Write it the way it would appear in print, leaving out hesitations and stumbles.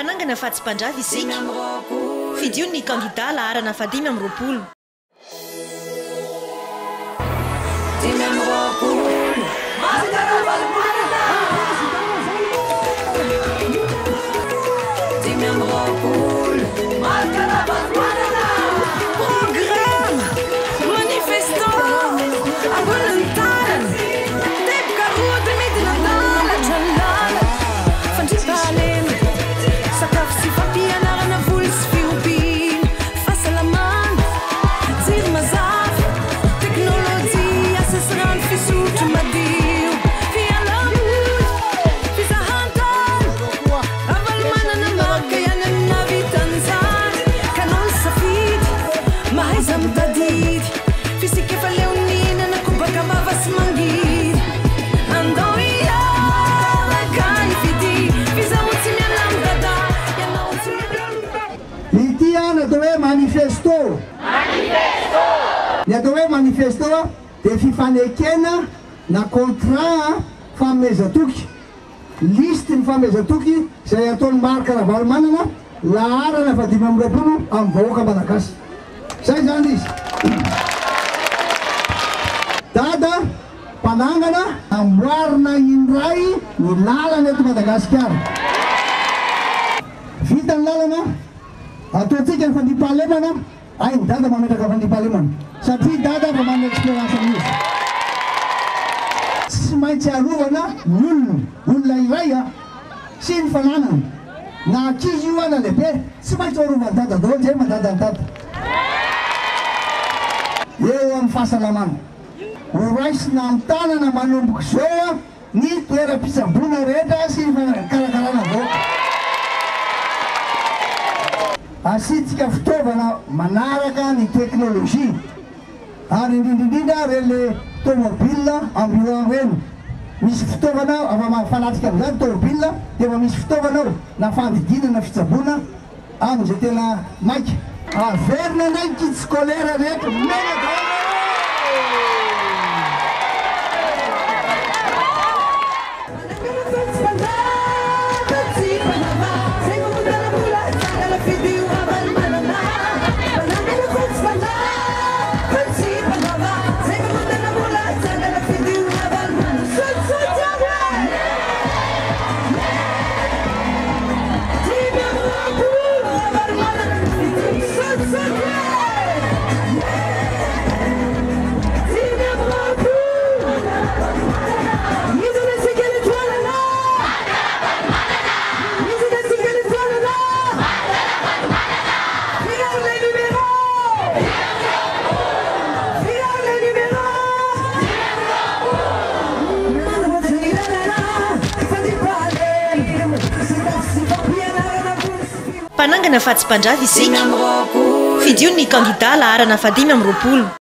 Panangana fatsy mpandrava isika. Fidio ny kandida laharana 5 manifesto dia fifanekena na contrat famezatoky liste ny famezatoky izay ataony Marc Ravalomanana laharana 5 amin'ny vahoaka malagasy zay zany izy. Dada mpanangana amboarina indray ny lalana eto Madagasikara. Vita ny lalana ataontsika ny fandriampahalemana. Ay, dada mametraka fandriampahalemana satria dada fa manana expérience amin'izy. Tsy maintsy arovana ny olona iray sy ny fananana na ankizy io na lehibe tsy maintsy arovana dada daholo zay mandada ny dada. Eo amin'ny fahasalamana horaisina amin'ny tanana manomboka zao ny toeram-pitsaboana rehetra sy ny karakarana vahoaka. Asitsika fitaovana manaraka ny teknôlôjia ary indrindrindrindra rele tomobile ambulant reny misy fitaovana afa fanatrika amin'izany tomobile dia efa misy fitaovana na fandidinana fitsaboana amin'izay tena maika averina indray ny kit scolaire rehetra menaka. Panangana fatsy mpandrava isika. Fidio ny kandida laharana 5